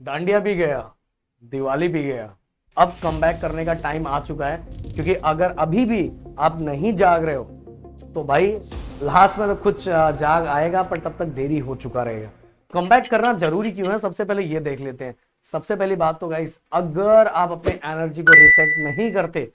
डांडिया भी गया, दिवाली भी गया। अब कमबैक करने का टाइम आ चुका है, क्योंकि अगर अभी भी आप नहीं जाग रहे हो तो भाई लास्ट में तो कुछ जाग आएगा, पर तब तक देरी हो चुका रहेगा। कमबैक करना जरूरी क्यों है, सबसे पहले ये देख लेते हैं। सबसे पहली बात तो गाइस, अगर आप अपने एनर्जी को रिसेट नहीं करते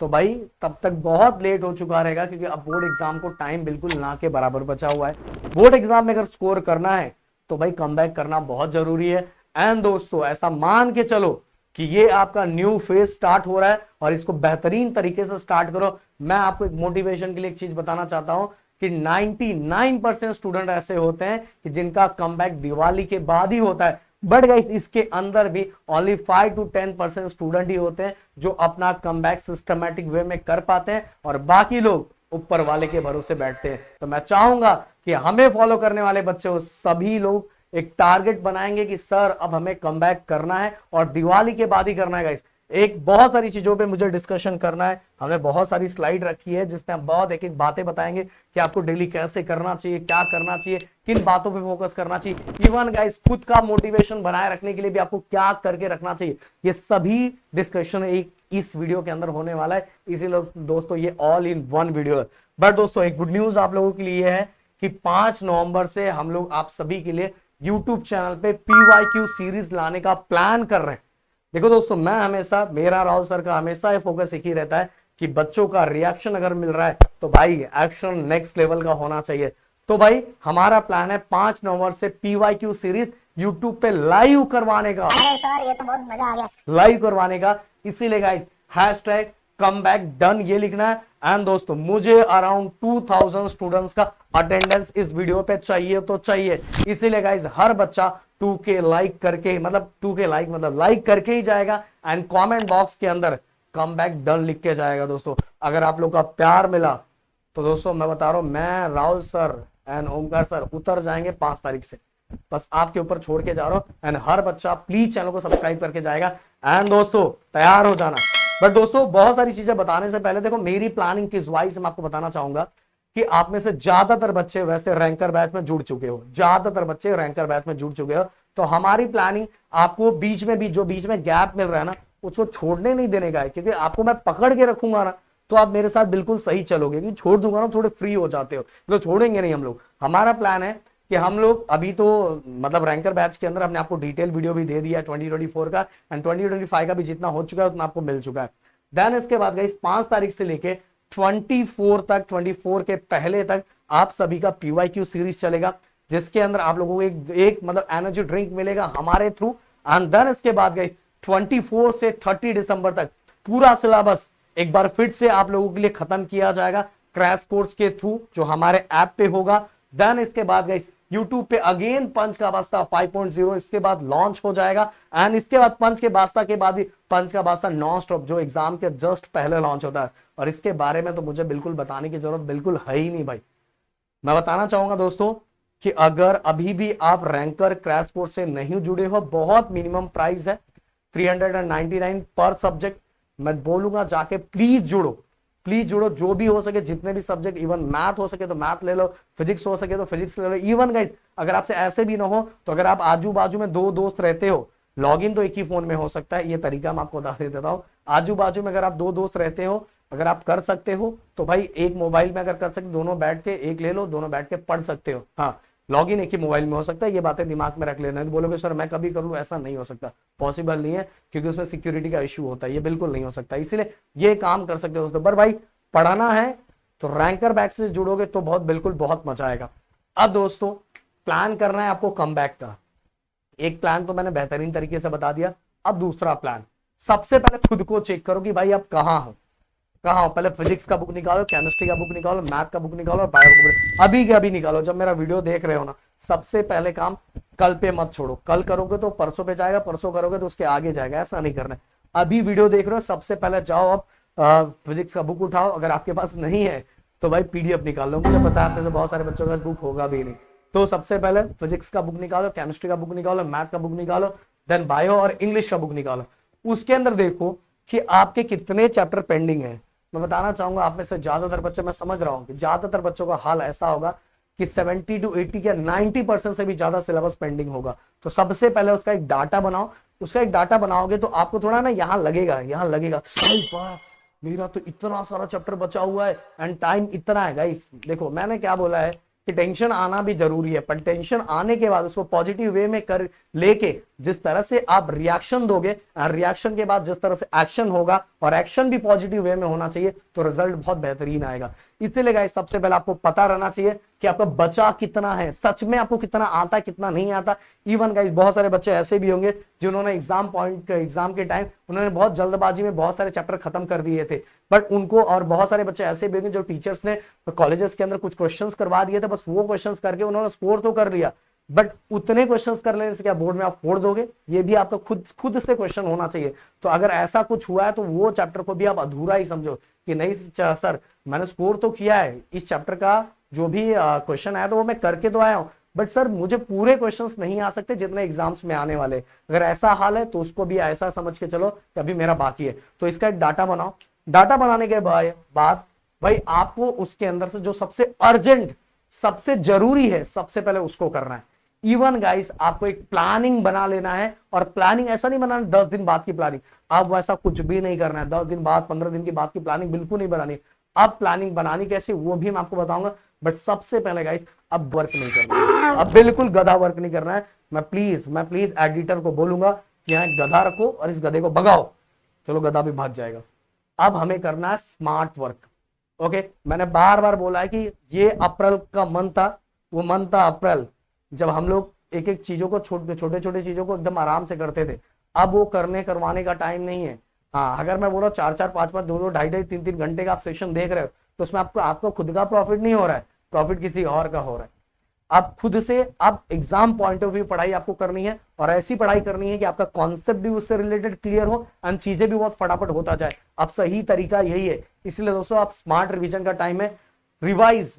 तो भाई तब तक बहुत लेट हो चुका रहेगा, क्योंकि अब बोर्ड एग्जाम को टाइम बिल्कुल ना के बराबर बचा हुआ है। बोर्ड एग्जाम में अगर स्कोर करना है तो भाई कमबैक करना बहुत जरूरी है। एंड दोस्तों, ऐसा मान के चलो कि ये आपका न्यू फेज स्टार्ट हो रहा है और इसको बेहतरीन तरीके से स्टार्ट करो। मैं आपको एक मोटिवेशन के लिए एक चीज बताना चाहता हूं कि 99% स्टूडेंट ऐसे होते हैं कि जिनका कमबैक दिवाली के बाद ही होता है। बट गाइस, इसके अंदर भी ओनली 5 to 10% स्टूडेंट ही होते हैं जो अपना कमबैक सिस्टमैटिक वे में कर पाते हैं, और बाकी लोग ऊपर वाले के भरोसे बैठते हैं। तो मैं चाहूंगा कि हमें फॉलो करने वाले बच्चे हो सभी लोग एक टारगेट बनाएंगे कि सर अब हमें कमबैक करना है, और दिवाली के बाद ही करना है गाइस। एक बहुत सारी चीजों पे मुझे डिस्कशन करना है, हमने बहुत सारी स्लाइड रखी है जिसमें हम बहुत एक एक बातें बताएंगे कि आपको डेली कैसे करना चाहिए, क्या करना चाहिए, किन बातों पे फोकस करना चाहिए। इवन गाइस, खुद का मोटिवेशन बनाए रखने के लिए भी आपको क्या करके रखना चाहिए, ये सभी डिस्कशन एक इस वीडियो के अंदर होने वाला है। इसीलिए दोस्तों ये ऑल इन वन वीडियो है। बट दोस्तों, एक गुड न्यूज आप लोगों के लिए है कि 5 नवंबर से हम लोग आप सभी के लिए यूट्यूब चैनल पे PYQ सीरीज लाने का प्लान कर रहे हैं। देखो दोस्तों, मैं हमेशा, मेरा राहुल सर का हमेशा ये फोकस एक ही रहता है कि बच्चों का रिएक्शन अगर मिल रहा है तो भाई एक्शन नेक्स्ट लेवल का होना चाहिए। तो भाई हमारा प्लान है 5 नवंबर से PYQ सीरीज यूट्यूब पे लाइव करवाने का। अरे सर, ये तो बहुत मजा आ गया। लाइव करवाने का, इसीलिए गाइस हैशटैग कमबैक डन ये लिखना है। एंड दोस्तों, मुझे अराउंड 2000 स्टूडेंट्स का अटेंडेंस इस वीडियो पे चाहिए तो चाहिए। इसीलिए गाइस हर बच्चा 2K लाइक करके, मतलब 2K लाइक मतलब लाइक करके ही जाएगा, एंड कमेंट बॉक्स के अंदर कमबैक डन लिख के जाएगा। दोस्तों, अगर आप लोग का प्यार मिला तो दोस्तों मैं बता रहा हूं, मैं, Rahul sir and Omkar sir उतर जाएंगे 5 तारीख से। बस आपके ऊपर छोड़ के जा रहा हूं, एंड हर बच्चा प्लीज चैनल को सब्सक्राइब करके जाएगा। एंड दोस्तों तैयार हो जाना। बट दोस्तों, बहुत सारी चीजें बताने से पहले देखो, मेरी प्लानिंग किस वाइज मैं आपको बताना चाहूंगा कि आप में से ज्यादातर बच्चे वैसे रैंकर बैच में जुड़ चुके हो, ज्यादातर बच्चे रैंकर बैच में जुड़ चुके हो। तो हमारी प्लानिंग आपको बीच में भी, जो बीच में गैप मिल रहा है ना, उसको छोड़ने नहीं देने का है, क्योंकि आपको मैं पकड़ के रखूंगा ना तो आप मेरे साथ बिल्कुल सही चलोगे। कि छोड़ दूंगा ना थोड़े फ्री हो जाते हो, तो छोड़ेंगे नहीं हम लोग। हमारा प्लान है कि हम लोग अभी तो मतलब रैंकर बैच के अंदर हमने आपको डिटेल वीडियो भी दे दिया 2024 का, एंड 2025 का भी जितना हो चुका है उतना आपको मिल चुका है। देन इसके बाद गाइस 5 तारीख से लेके 24 तक, 24 के पहले तक आप सभी का PYQ सीरीज चलेगा, जिसके अंदर आप लोगों को एक मतलब एनर्जी ड्रिंक मिलेगा हमारे थ्रू। एंड देन इसके बाद गाइस 24 से 30 दिसंबर तक पूरा सिलेबस एक बार फिर से आप लोगों के लिए खत्म किया जाएगा क्रैश कोर्स के थ्रू, जो हमारे ऐप पे होगा। देन इसके बाद गाइस यूट्यूब पे अगेन पंच का बादशाह 5.0 इसके बाद लॉन्च हो जाएगा, एंड इसके बाद पंच के बादशाह के बाद भी पंच का बादशाह नॉन स्टॉप, जो एग्जाम के जस्ट पहले लॉन्च होता है। और इसके बारे में तो मुझे बिल्कुल बताने की जरूरत बिल्कुल है ही नहीं भाई। मैं बताना चाहूंगा दोस्तों कि अगर अभी भी आप रैंकर क्रैश कोर्स से नहीं जुड़े हो, बहुत मिनिमम प्राइस है 399 पर सब्जेक्ट। मैं बोलूंगा जाके प्लीज जुड़ो, प्लीज जुड़ो। जो भी हो सके, जितने भी सब्जेक्ट, इवन मैथ हो सके तो मैथ ले लो, फिजिक्स हो सके तो फिजिक्स ले लो। इवन गाइस, अगर आपसे ऐसे भी ना हो तो अगर आप आजू बाजू में 2 दोस्त रहते हो, लॉगिन तो एक ही फोन में हो सकता है, ये तरीका मैं आपको बता देता हूं। आजू बाजू में अगर आप 2 दोस्त रहते हो, अगर आप कर सकते हो तो भाई एक मोबाइल में अगर कर सकते, दोनों बैठ के एक ले लो, दोनों बैठ के पढ़ सकते हो। हाँ, लॉगिन एक ही मोबाइल में हो सकता है, ये बातें दिमाग में रख लेना है। तो बोलोगे सर मैं कभी कर लूं, ऐसा नहीं हो सकता, पॉसिबल नहीं है, क्योंकि उसमें सिक्योरिटी का इशू होता है, ये बिल्कुल नहीं हो सकता। इसलिए ये काम कर सकते हो दोस्तों। पर भाई पढ़ाना है तो रैंकर बैच से जुड़ोगे तो बहुत बिल्कुल बहुत मजा आएगा। अब दोस्तों, प्लान करना है आपको कमबैक का। एक प्लान तो मैंने बेहतरीन तरीके से बता दिया। अब दूसरा प्लान, सबसे पहले खुद को चेक करो कि भाई आप कहाँ हो, कहाँ हो। पहले फिजिक्स का बुक निकालो, केमिस्ट्री का बुक निकालो, मैथ का बुक निकालो, और बायो का बुक निकालो। अभी के अभी निकालो, जब मेरा वीडियो देख रहे हो ना। सबसे पहले काम कल पे मत छोड़ो, कल करोगे तो परसों पे जाएगा, परसों करोगे तो उसके आगे जाएगा, ऐसा नहीं करना है। अभी वीडियो देख रहे हो, सबसे पहले जाओ अब फिजिक्स का बुक उठाओ। अगर आपके पास नहीं है तो भाई PDF निकाल लो। मुझे पता है आप में से बहुत सारे बच्चों के पास बुक होगा भी नहीं। तो सबसे पहले फिजिक्स का बुक निकालो, केमिस्ट्री का बुक निकालो, मैथ का बुक निकालो, देन बायो और इंग्लिश का बुक निकालो। उसके अंदर देखो कि आपके कितने चैप्टर पेंडिंग है। मैं बताना चाहूंगा आप में से ज्यादातर बच्चे, मैं समझ रहा हूं कि ज्यादातर बच्चों का हाल ऐसा होगा कि 70 to 80 या 90% से भी ज्यादा सिलेबस पेंडिंग होगा। तो सबसे पहले उसका एक डाटा बनाओ। उसका एक डाटा बनाओगे तो आपको थोड़ा ना यहाँ लगेगा भाई वाह, मेरा तो इतना सारा चैप्टर बचा हुआ है एंड टाइम इतना है। गाइस देखो मैंने क्या बोला है कि टेंशन आना भी जरूरी है, पर टेंशन आने के बाद उसको पॉजिटिव वे में कर लेके जिस तरह से आप रिएक्शन दोगे, रिएक्शन के बाद जिस तरह से एक्शन होगा और एक्शन भी पॉजिटिव वे में होना चाहिए, तो रिजल्ट बहुत बेहतरीन आएगा। इसीलिए गाइस सबसे पहले आपको पता रहना चाहिए कि आपका बचा कितना है, सच में आपको कितना आता है कितना नहीं आता। इवन गाइस बहुत सारे बच्चे ऐसे भी होंगे जिन्होंने एग्जाम के टाइम उन्होंने बहुत जल्दबाजी में बहुत सारे चैप्टर खत्म कर दिए थे, बट उनको, और बहुत सारे बच्चे ऐसे भी होंगे जो टीचर्स ने कॉलेजेस के अंदर कुछ क्वेश्चंस करवा दिए थे, बस वो क्वेश्चंस करके उन्होंने स्कोर तो कर लिया, बट उतने क्वेश्चंस कर लेने से क्या बोर्ड में आप फोड़ दोगे? ये भी आपका खुद से क्वेश्चन होना चाहिए। तो अगर ऐसा कुछ हुआ है तो वो चैप्टर को भी आप अधूरा ही समझो कि नहीं सर मैंने स्कोर तो किया है, इस चैप्टर का जो भी क्वेश्चन आया तो वो मैं करके तो आया हूं, बट सर मुझे पूरे क्वेश्चन्स नहीं आ सकते जितने एग्जाम्स में आने वाले। अगर ऐसा हाल है तो उसको भी ऐसा समझ के चलो कि अभी मेरा बाकी है। तो इसका एक डाटा बनाओ। डाटा बनाने के बाद भाई आपको उसके अंदर से जो सबसे अर्जेंट, सबसे जरूरी है, सबसे पहले उसको करना है। इवन गाइस आपको एक प्लानिंग बना लेना है, और प्लानिंग ऐसा नहीं बनाना 10 दिन बाद की प्लानिंग, अब वैसा कुछ भी नहीं करना है। 10 दिन बाद 15 दिन की बाद की प्लानिंग बिल्कुल नहीं बनानी। अब प्लानिंग बनानी कैसे वो भी मैं आपको बताऊंगा, बट सबसे पहले गाइस अब वर्क नहीं करना है, अब बिल्कुल गधा वर्क नहीं करना है। मैं प्लीज एडिटर को बोलूंगा कि यहाँ गधा रखो और इस गधे को भगाओ। चलो गधा भी भाग जाएगा। अब हमें करना है स्मार्ट वर्क। ओके, मैंने बार बार बोला है कि ये अप्रैल का मंथ था, वो मंथ था अप्रैल, जब हम लोग एक एक चीजों को छोटे छोटे चीजों को एकदम आराम से करते थे। अब वो करवाने का टाइम नहीं है। हाँ, अगर मैं बोल रहा हूँ 4-4, 5-5, 2-2, 2.5-2, 3-3 घंटे का आप सेशन देख रहे हो, तो उसमें आपको खुद का प्रॉफिट नहीं हो रहा है, प्रॉफिट किसी और का हो रहा है। आप खुद से, अब एग्जाम पॉइंट ऑफ व्यू पढ़ाई आपको करनी है, और ऐसी पढ़ाई करनी है कि आपका कॉन्सेप्ट भी उससे रिलेटेड क्लियर हो एंड चीजें भी बहुत फटाफट होता जाए। अब सही तरीका यही है। इसलिए दोस्तों आप स्मार्ट रिवीजन का टाइम है। रिवाइज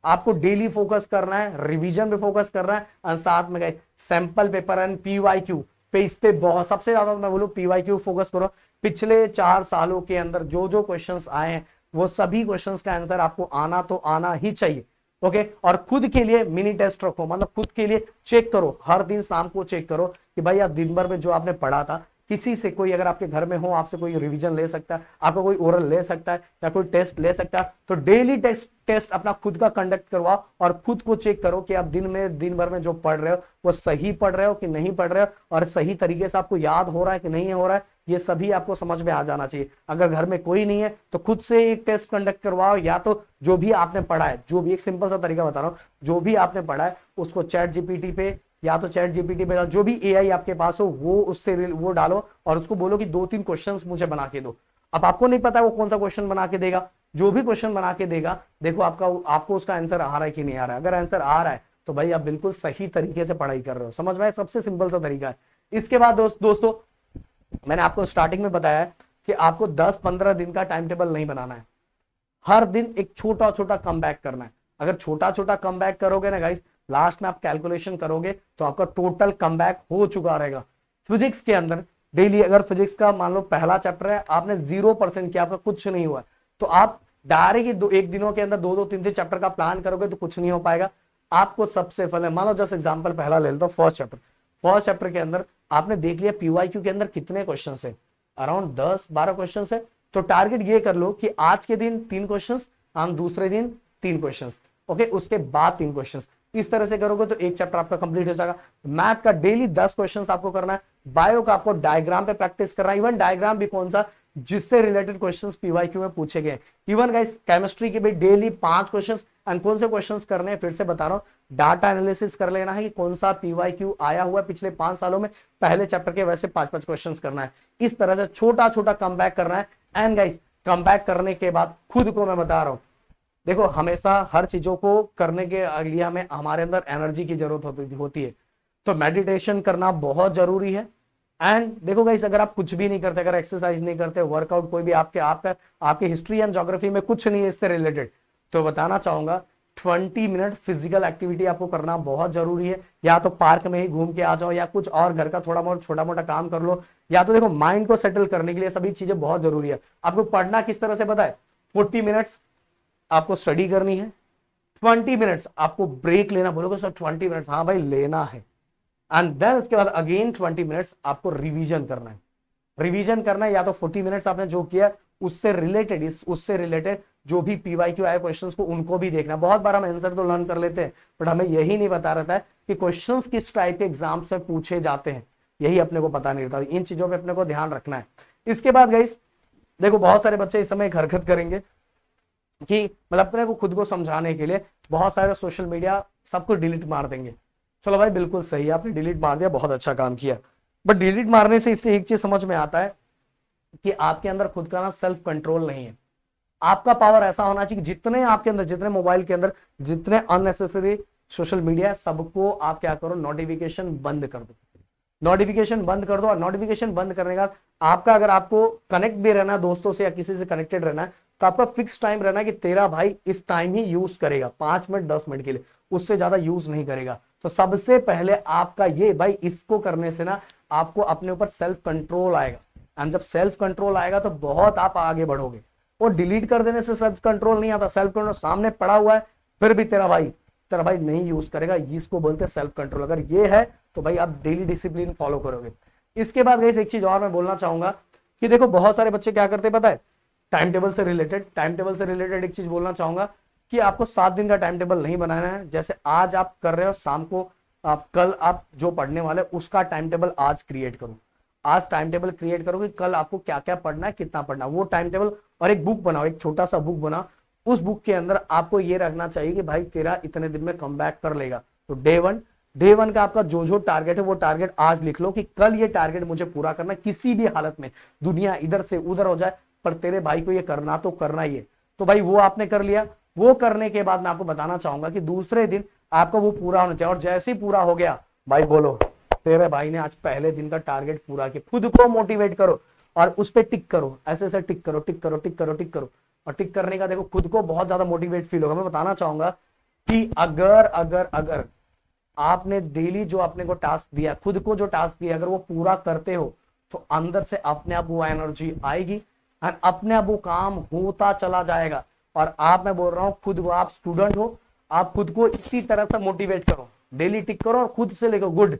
आपको डेली फोकस करना है, रिवीजन पे फोकस करना है, और साथ में गए सैंपल पेपर एंड पीवाईक्यू पे, इस पे बहुत सबसे ज्यादा मैं बोलूं पीवाईक्यू फोकस करो। पिछले 4 सालों के अंदर जो जो क्वेश्चंस आए हैं वो सभी क्वेश्चंस का आंसर आपको आना तो आना ही चाहिए। ओके, और खुद के लिए मिनी टेस्ट रखो, मतलब खुद के लिए चेक करो, हर दिन शाम को चेक करो कि भाई आज दिन भर में जो आपने पढ़ा था, किसी से कोई अगर आपके घर में हो आपसे कोई रिवीजन ले सकता है, आपका कोई ओरल ले सकता है या कोई टेस्ट ले सकता है, तो डेली टेस्ट अपना खुद का कंडक्ट करवाओ और खुद को चेक करो कि आप दिन भर में जो पढ़ रहे हो वो सही पढ़ रहे हो कि नहीं पढ़ रहे हो, और सही तरीके से आपको याद हो रहा है कि नहीं हो रहा है, ये सभी आपको समझ में आ जाना चाहिए। अगर घर में कोई नहीं है तो खुद से एक टेस्ट कंडक्ट करवाओ, या तो जो भी आपने पढ़ा है, जो भी, एक सिंपल सा तरीका बता रहा हूं, जो भी आपने पढ़ा है उसको चैट जीपीटी पे, या तो चैट जीपीटी पे जो भी एआई आपके पास हो वो उससे वो डालो और उसको बोलो कि 2-3 क्वेश्चंस मुझे बना के दो। अब आपको नहीं पता वो कौन सा क्वेश्चन बना के देगा, जो भी क्वेश्चन बना के देगा देखो आपको उसका आंसर आ रहा है कि नहीं आ रहा है। अगर आंसर आ रहा है तो भाई आप बिल्कुल सही तरीके से पढ़ाई कर रहे हो। समझ में? सबसे सिंपल सा तरीका है। इसके बाद दोस्तों मैंने आपको स्टार्टिंग में बताया कि आपको 10-15 दिन का टाइम टेबल नहीं बनाना है, हर दिन एक छोटा छोटा कम बैक करना है। अगर छोटा छोटा कम बैक करोगे ना गाइस, लास्ट में आप कैलकुलेशन करोगे तो आपका टोटल कम बैक हो चुका रहेगा। फिजिक्स के अंदर डेली, अगर फिजिक्स का मान लो पहला चैप्टर है आपने 0% किया, आपका कुछ नहीं हुआ, तो आप डायरेक्ट एक दिनों के अंदर 2-2, 3-3 चैप्टर का प्लान करोगे तो कुछ नहीं हो पाएगा। आपको सबसे पहले मान लो जस्ट एग्जांपल पहला ले लो, फर्स्ट चैप्टर के अंदर आपने देख लिया पीवाईक्यू के अंदर कितने क्वेश्चन है, अराउंड 10-12 क्वेश्चन है। तो टारगेट ये कर लो कि आज के दिन 3 क्वेश्चन, हम दूसरे दिन 3 क्वेश्चन, ओके, उसके बाद 3 क्वेश्चन। इस तरह से करोगे तो एक चैप्टर आपका कंप्लीट हो जाएगा। मैथ का डेली 10 क्वेश्चंस आपको करना है। बायो का आपको डायग्राम पे प्रैक्टिस करना है, इवन डायग्राम भी कौन सा, जिससे रिलेटेड क्वेश्चंस पीवाईक्यू में पूछे गए। इवन गाइस केमिस्ट्री के भी डेली 5 क्वेश्चंस, एंड कौन से क्वेश्चंस करने हैं फिर से बता रहा हूं, डाटा एनालिसिस कर लेना है कि कौन सा पीवाईक्यू आया हुआ पिछले 5 सालों में, पहले चैप्टर के वैसे 5-5 क्वेश्चंस करना है। इस तरह से छोटा छोटा कम बैक करना है। एंड गाइस कम बैक करने के बाद खुद को मैं बता रहा हूं, देखो हमेशा हर चीजों को करने के लिए हमें हमारे अंदर एनर्जी की जरूरत होती है, तो मेडिटेशन करना बहुत जरूरी है। एंड देखो गाइस, अगर आप कुछ भी नहीं करते, अगर एक्सरसाइज नहीं करते, वर्कआउट कोई भी आपके हिस्ट्री एंड ज्योग्राफी में कुछ नहीं है इससे रिलेटेड, तो बताना चाहूंगा 20 मिनट फिजिकल एक्टिविटी आपको करना बहुत जरूरी है। या तो पार्क में ही घूम के आ जाओ, या कुछ और घर का छोटा मोटा काम कर लो, या तो देखो माइंड को सेटल करने के लिए सभी चीजें बहुत जरूरी है। आपको पढ़ना किस तरह से पता है, 40 मिनट्स आपको स्टडी करनी है, 20 मिनट्स आपको ब्रेक लेना, बोलोगे सर 20 मिनट्स, हाँ भाई लेना है। एंड देन उसके बाद अगेन 20 मिनट्स आपको रिवीजन करना है। रिवीजन करना है या तो 40 मिनट्स आपने जो किया उससे रिलेटेड, उससे रिलेटेड जो भी पीवाईक्यू आए क्वेश्चंस को उनको भी देखना। बहुत बार हम आंसर तो लर्न कर लेते हैं बट हमें यही नहीं बता रहता है कि क्वेश्चंस किस टाइप के एग्जाम्स में पूछे जाते हैं, यही अपने को पता नहीं रहता। इन चीजों पे अपने को ध्यान रखना है। इसके बाद गाइस देखो बहुत सारे बच्चे इस समय एक हरकत करेंगे कि मतलब अपने को खुद को समझाने के लिए बहुत सारे सोशल मीडिया सब कुछ डिलीट मार देंगे। चलो भाई बिल्कुल सही है, आपने डिलीट मार दिया, बहुत अच्छा काम किया। बट डिलीट मारने से इससे एक चीज समझ में आता है कि आपके अंदर खुद का ना सेल्फ कंट्रोल नहीं है। आपका पावर ऐसा होना चाहिए कि जितने आपके अंदर, जितने मोबाइल के अंदर जितने अननेसेसरी सोशल मीडिया, सबको आप क्या करो, नोटिफिकेशन बंद कर दो। नोटिफिकेशन बंद कर दो। और नोटिफिकेशन बंद करने का आपका, अगर आपको कनेक्ट भी रहना है दोस्तों से या किसी से कनेक्टेड रहना है, तो आपका फिक्स टाइम रहना है कि तेरा भाई इस टाइम ही यूज करेगा, 5 मिनट 10 मिनट के लिए, उससे ज्यादा यूज नहीं करेगा। तो सबसे पहले आपका ये भाई, इसको करने से ना आपको अपने ऊपर सेल्फ कंट्रोल आएगा। एंड जब सेल्फ कंट्रोल आएगा तो बहुत आप आगे बढ़ोगे। और डिलीट कर देने से सेल्फ कंट्रोल नहीं आता। सेल्फ कंट्रोल सामने पड़ा हुआ है फिर भी तेरा भाई नहीं यूज करेगा, इसको बोलते हैं सेल्फ कंट्रोल। अगर ये है तो भाई आप डेली डिसिप्लिन फॉलो करोगे। इसके बाद गाइस एक चीज और मैं बोलना चाहूंगा कि देखो बहुत सारे बच्चे क्या करते हैं पता है, टाइम टेबल से रिलेटेड एक चीज बोलना चाहूंगा कि आपको 7 दिन का टाइम टेबल नहीं बनाना है। जैसे आज आप कर रहे हो, शाम को आप, कल आप जो पढ़ने वाले उसका टाइम टेबल आज क्रिएट करो। आज टाइम टेबल क्रिएट करो कि कल आपको क्या क्या पढ़ना है, कितना पढ़ना है, वो टाइम टेबल। और एक बुक बनाओ, एक छोटा सा बुक बनाओ। उस बुक के अंदर आपको ये रखना चाहिए कि भाई तेरा इतने दिन में कम बैक कर लेगा। तो डे वन का आपका जो टारगेट है वो टारगेट आज लिख लो कि कल ये टारगेट मुझे पूरा करना, किसी भी हालत में दुनिया इधर से उधर हो जाए पर तेरे भाई को ये करना तो करना ही है। तो भाई वो आपने कर लिया। वो करने के बाद मैं आपको बताना चाहूंगा कि दूसरे दिन आपका वो पूरा होना चाहिए। और जैसे ही पूरा हो गया भाई बोलो तेरे भाई ने आज पहले दिन का टारगेट पूरा किया। खुद को मोटिवेट करो और उस पर टिक करो, ऐसे टिक करो, टिक करो, टिक करो, टिक करो। और टिक करने का देखो खुद को बहुत ज्यादा मोटिवेट फील होगा। मैं बताना चाहूंगा कि अगर आपने डेली जो अपने को टास्क दिया, खुद को जो टास्क दिया, अगर वो पूरा करते हो तो अंदर से अपने आप वो एनर्जी आएगी और अपने आप वो काम होता चला जाएगा। और आप, मैं बोल रहा हूं खुद वो, आप स्टूडेंट हो, आप खुद को इसी तरह से मोटिवेट करो, डेली टिक करो और खुद से लेकर गुड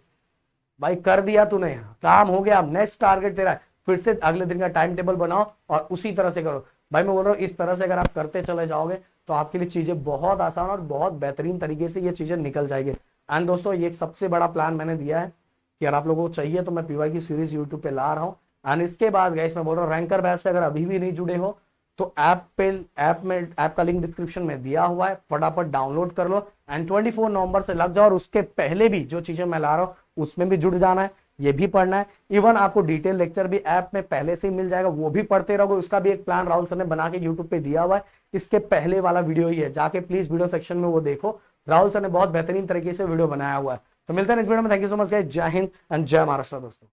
भाई कर दिया तूने, काम हो गया, नेक्स्ट टारगेट तेरा है, फिर से अगले दिन का टाइम टेबल बनाओ और उसी तरह से करो। भाई मैं बोल रहा हूँ इस तरह से अगर आप करते चले जाओगे तो आपके लिए चीजें बहुत आसान और बहुत बेहतरीन तरीके से ये चीजें निकल जाएगी। एंड दोस्तों ये एक सबसे बड़ा प्लान मैंने दिया है कि अगर आप लोगों को चाहिए तो मैं पीवाई की सीरीज यूट्यूब पे ला रहा हूँ। एंड इसके बाद गाइस मैं बोल रहा हूँ रैंकर बैच से अगर अभी भी नहीं जुड़े हो तो ऐप का लिंक डिस्क्रिप्शन में दिया हुआ है, फटाफट डाउनलोड कर लो। एंड 24 नवंबर से लग जाओ और उसके पहले भी जो चीजें मैं ला रहा हूँ उसमें भी जुड़ जाना है, ये भी पढ़ना है। इवन आपको डिटेल लेक्चर भी ऐप में पहले से ही मिल जाएगा, वो भी पढ़ते रहोगे। उसका भी एक प्लान राहुल सर ने बना के यूट्यूब पे दिया हुआ है, इसके पहले वाला वीडियो ही है, जाके प्लीज वीडियो सेक्शन में वो देखो। राहुल सर ने बहुत बेहतरीन तरीके से वीडियो बनाया हुआ है। तो मिलते हैं नेक्स्ट वीडियो में। Thank you so much guys, जय हिंद एंड जय महाराष्ट्र दोस्तों।